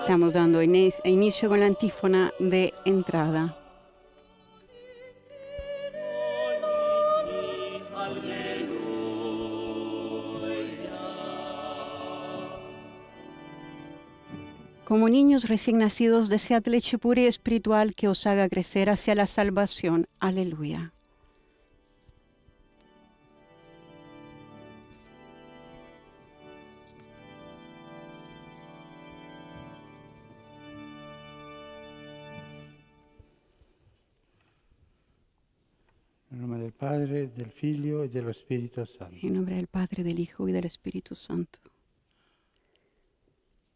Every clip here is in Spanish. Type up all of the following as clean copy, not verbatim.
Estamos dando inicio con la antífona de entrada. Como niños recién nacidos, desead leche pura y espiritual que os haga crecer hacia la salvación. Aleluya. En nombre del Padre, del Figlio y del Espíritu Santo. En nombre del Padre, del Hijo y del Espíritu Santo.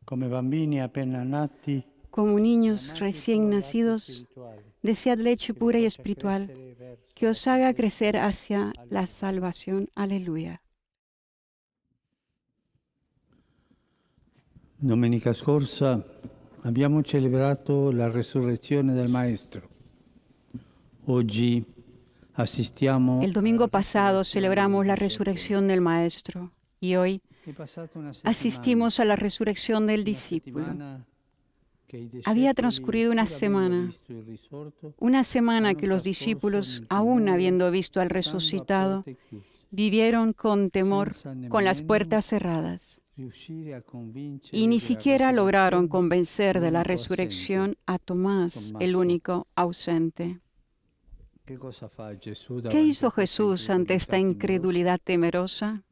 Come bambini appena nati, Como niños recién nacidos, desead leche pura y espiritual que os haga crecer hacia la salvación. Aleluya. Domenica scorsa abbiamo celebrato la resurrezione del Maestro. Oggi assistiamo. El domingo pasado celebramos la resurrección del Maestro y hoy asistimos a la resurrección del discípulo. Había transcurrido una semana que los discípulos, aún habiendo visto al resucitado, vivieron con temor, con las puertas cerradas, y ni siquiera lograron convencer de la resurrección a Tomás, el único ausente. ¿Qué hizo Jesús ante esta incredulidad temerosa?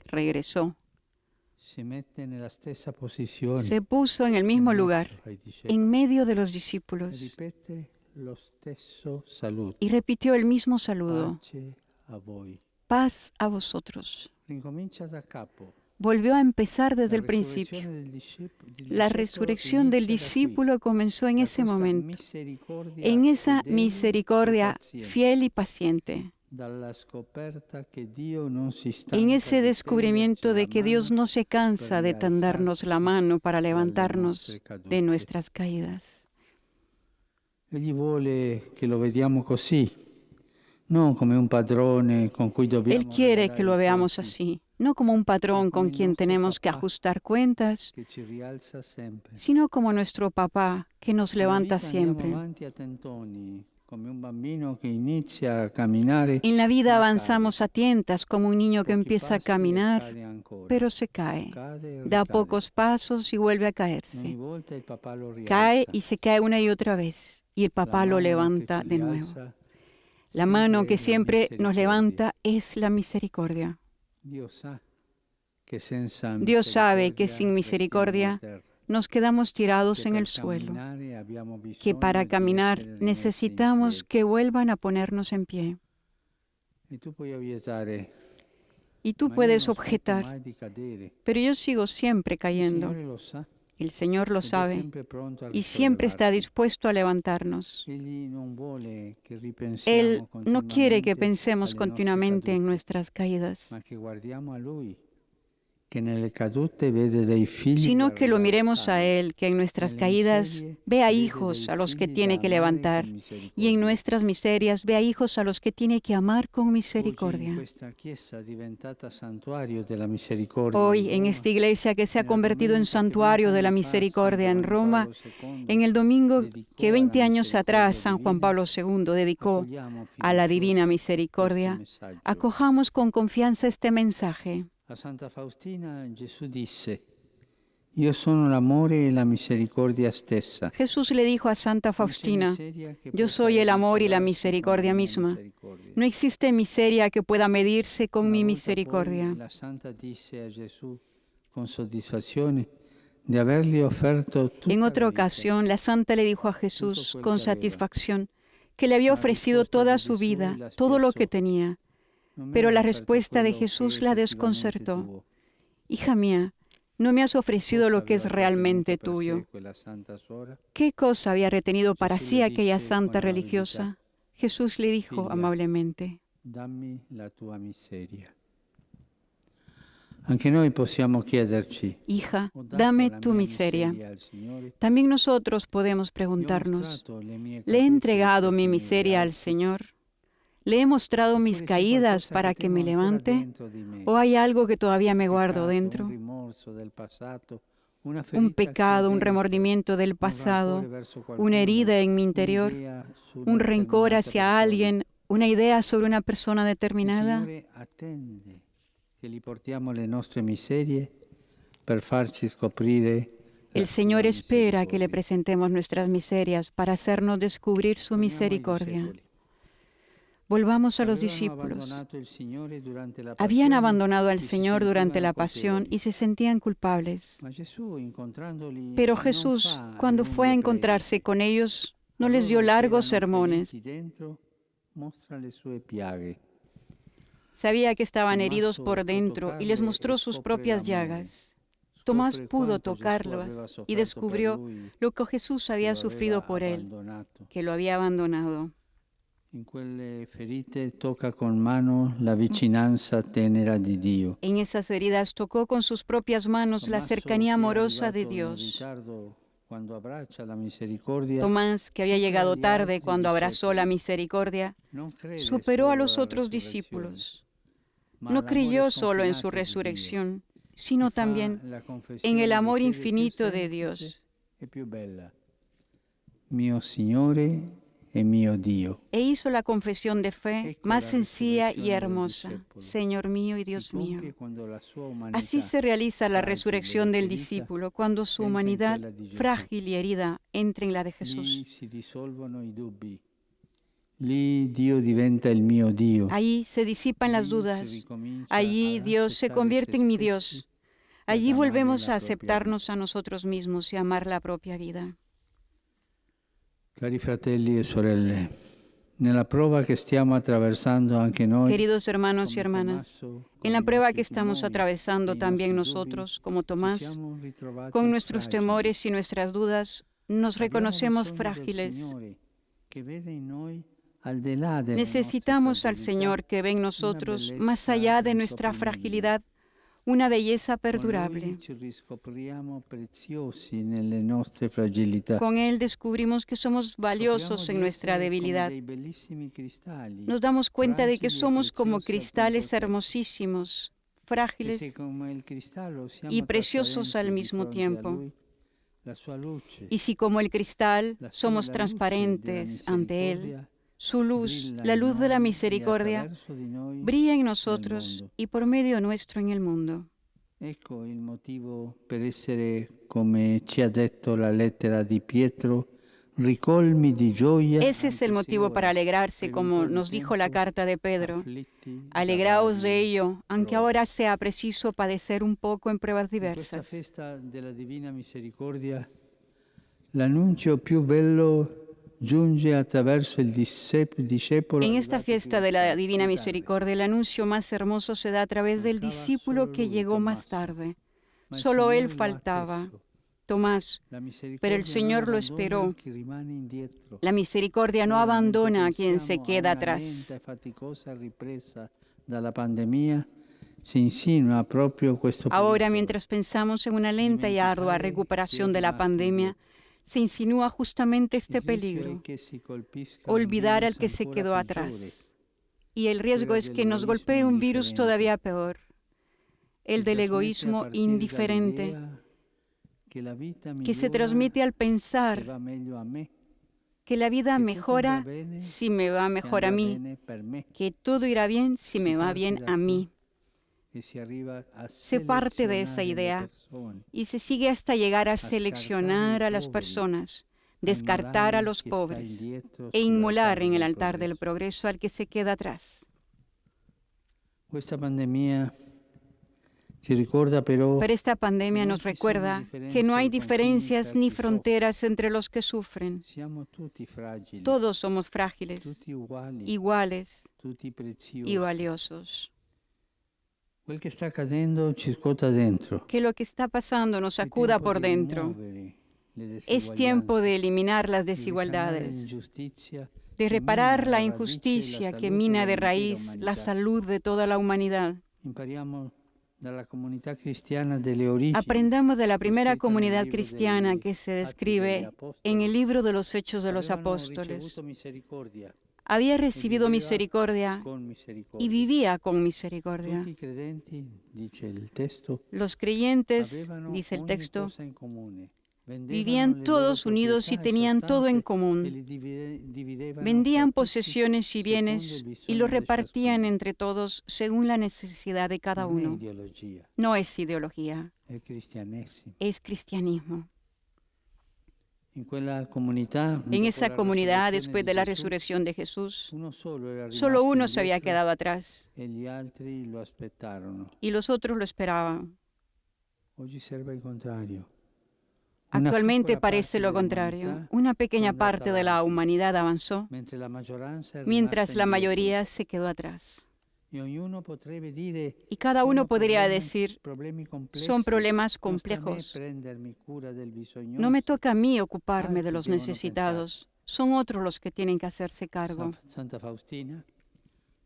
Regresó. Se puso en el mismo lugar, en medio de los discípulos, y repitió el mismo saludo: paz a vosotros. Volvió a empezar desde el principio. La resurrección del discípulo comenzó en ese momento, en esa misericordia fiel y paciente, en ese descubrimiento de que Dios no se cansa de tendernos la mano para levantarnos de nuestras caídas. Egli vuole che lo vediamo così, non come un padrone con cui dobbiamo. Él quiere que lo veamos así, no como un patrón con quien tenemos que ajustar cuentas, sino como nuestro papá que nos levanta siempre. En la vida avanzamos a tientas como un niño que empieza a caminar, pero se cae. Da pocos pasos y vuelve a caerse. Cae y se cae una y otra vez, y el papá lo levanta de nuevo. La mano que siempre nos levanta es la misericordia. Dios sabe que sin misericordia nos quedamos tirados en el suelo, que para caminar necesitamos que vuelvan a ponernos en pie. Y tú puedes objetar, pero yo sigo siempre cayendo. El Señor lo sabe y siempre está dispuesto a levantarnos. Él no quiere que pensemos continuamente en nuestras caídas, sino que lo miremos a Él, que en nuestras caídas ve a hijos a los que tiene que levantar, y en nuestras miserias ve a hijos a los que tiene que amar con misericordia. Hoy, en esta iglesia que se ha convertido en santuario de la misericordia en Roma, en el domingo que 20 años atrás San Juan Pablo II dedicó a la divina misericordia, acojamos con confianza este mensaje. A Santa Faustina Gesù disse: Io sono l'amore e la misericordia stessa. Jesús le dijo a Santa Faustina: yo soy el amor y la misericordia misma. No existe miseria que pueda medirse con mi misericordia. La Santa disse a Gesù con soddisfazione di avergli offerto tutta En otra la vita. ocasión, la Santa le dijo a Jesús con satisfacción que le había ofrecido toda su vida, todo lo que tenía. Pero la respuesta de Jesús la desconcertó. Hija mía, no me has ofrecido lo que es realmente tuyo. ¿Qué cosa había retenido para sí aquella santa religiosa? Jesús le dijo amablemente: Dammi la tua miseria. Anche noi possiamo chiederci: hija, dame tu miseria. También nosotros podemos preguntarnos: ¿le he entregado mi miseria al Señor? ¿Le he mostrado mis caídas para que me levante? ¿O hay algo que todavía me guardo dentro? un pecado, un remordimiento del pasado, una herida en mi interior, un rencor hacia alguien, una idea sobre una persona determinada. El Señor espera que le presentemos nuestras miserias para hacernos descubrir su misericordia. Volvamos a los discípulos. Habían abandonado al Señor durante la pasión y se sentían culpables. Pero Jesús, cuando fue a encontrarse con ellos, no les dio largos sermones. Sabía que estaban heridos por dentro y les mostró sus propias llagas. Tomás pudo tocarlos y descubrió lo que Jesús había sufrido por él, que lo había abandonado. En esas heridas tocó con sus propias manos la cercanía amorosa de Dios. Tomás, que había llegado tarde cuando abrazó la misericordia, superó a los otros discípulos. No creyó solo en su resurrección, sino también en el amor infinito de Dios. Mio Signore e mio Dio. E hizo la confesión de fe más sencilla y hermosa: Señor mío y Dios mío. Así se realiza la resurrección del discípulo, cuando su humanidad frágil y herida entra en la de Jesús. Allí se disipan las dudas. Allí Dios se convierte en mi Dios. Allí volvemos a aceptarnos a nosotros mismos y amar la propia vida. Cari fratelli e sorelle, nella prova che stiamo attraversando anche noi, queridos hermanos y hermanas, en la prueba que estamos atravesando también nosotros, como Tomás, con nuestros temores y nuestras dudas, nos reconocemos frágiles. Necesitamos al Señor que ve en nosotros, más allá de nuestra fragilidad, una belleza perdurable. Con Él descubrimos que somos valiosos en nuestra debilidad. Nos damos cuenta de que somos como cristales hermosísimos, frágiles y preciosos al mismo tiempo. Y si como el cristal somos transparentes ante Él, su luz, la luz de la misericordia, brilla en nosotros y por medio nuestro en el mundo. Ecco il motivo per essere, come ci ha detto la lettera di Pietro, ricolmi di gioia. Ese es el motivo para alegrarse, como nos dijo la carta de Pedro. Alegraos de ello, aunque ahora sea preciso padecer un poco en pruebas diversas. Esta festa della Divina Misericordia, l'annuncio più bello en esta fiesta de la Divina Misericordia, el anuncio más hermoso se da a través del discípulo que llegó más tarde. Solo él faltaba, Tomás, pero el Señor lo esperó. La misericordia no abandona a quien se queda atrás. Ahora, mientras pensamos en una lenta y ardua recuperación de la pandemia, se insinúa justamente este peligro: olvidar al que se quedó atrás. Y el riesgo es que nos golpee un virus todavía peor, el del egoísmo indiferente, que se transmite al pensar que la vida mejora si me va mejor a mí, que todo irá bien si me va bien a mí. Se parte de esa idea y se sigue hasta llegar a seleccionar a las personas, descartar a los pobres e inmolar en el altar del progreso al que se queda atrás. Pero esta pandemia nos recuerda que no hay diferencias ni fronteras entre los que sufren. Todos somos frágiles, iguales y valiosos. Que lo que está pasando nos sacuda por dentro. Es tiempo de eliminar las desigualdades, de reparar la injusticia que mina de raíz la salud de toda la humanidad. Aprendamos de la primera comunidad cristiana que se describe en el libro de los Hechos de los Apóstoles. había recibido misericordia y vivía con misericordia. Los creyentes, dice el texto, vivían todos unidos y tenían todo en común. Vendían posesiones y bienes y los repartían entre todos según la necesidad de cada uno. No es ideología, es cristianismo. En esa comunidad, después de la resurrección de Jesús, solo uno se había quedado atrás y los otros lo esperaban. Actualmente parece lo contrario. Una pequeña parte de la humanidad avanzó, mientras la mayoría se quedó atrás. Y cada uno podría decir, son problemas complejos. No me toca a mí ocuparme de los necesitados. Son otros los que tienen que hacerse cargo. Santa Faustina,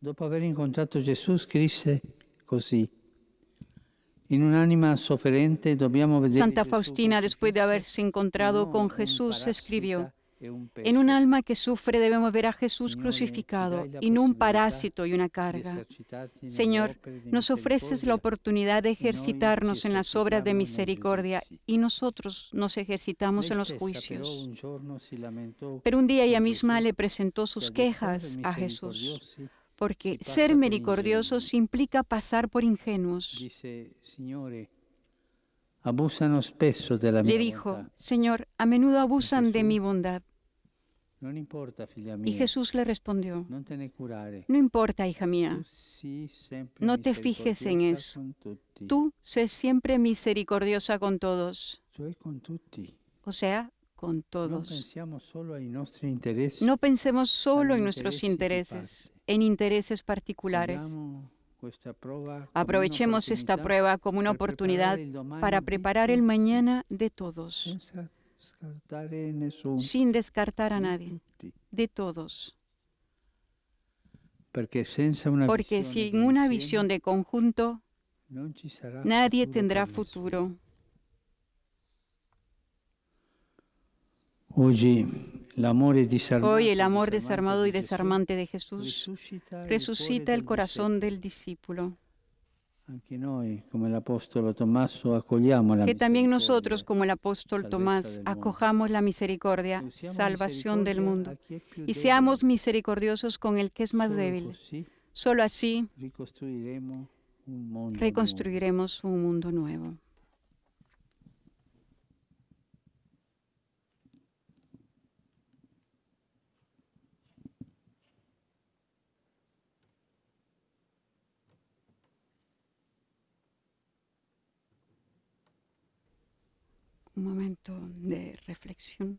dopo aver incontrato Gesù, scrisse così. Santa Faustina, después de haberse encontrado con Jesús, escribió, en un alma que sufre debemos ver a Jesús crucificado y no un parásito y una carga. Señor, nos ofreces la oportunidad de ejercitarnos en las obras de misericordia y nosotros nos ejercitamos en los juicios. Pero un día ella misma le presentó sus quejas a Jesús, porque ser misericordiosos implica pasar por ingenuos. Le dijo, Señor, a menudo abusan de mi bondad. Y Jesús le respondió, no importa, hija mía, no te fijes en eso. Tú sé siempre misericordiosa con todos. O sea, con todos. No pensemos solo en nuestros intereses, en intereses particulares. Aprovechemos esta prueba como una oportunidad para preparar el mañana de todos, sin descartar a nadie, de todos. Porque sin una visión de conjunto, nadie tendrá futuro. Hoy el amor desarmado y desarmante de Jesús resucita el corazón del discípulo. Que también nosotros, como el apóstol Tomás, acojamos la misericordia, salvación del mundo, y seamos misericordiosos con el que es más débil. Solo así reconstruiremos un mundo nuevo. Un momento de reflexión.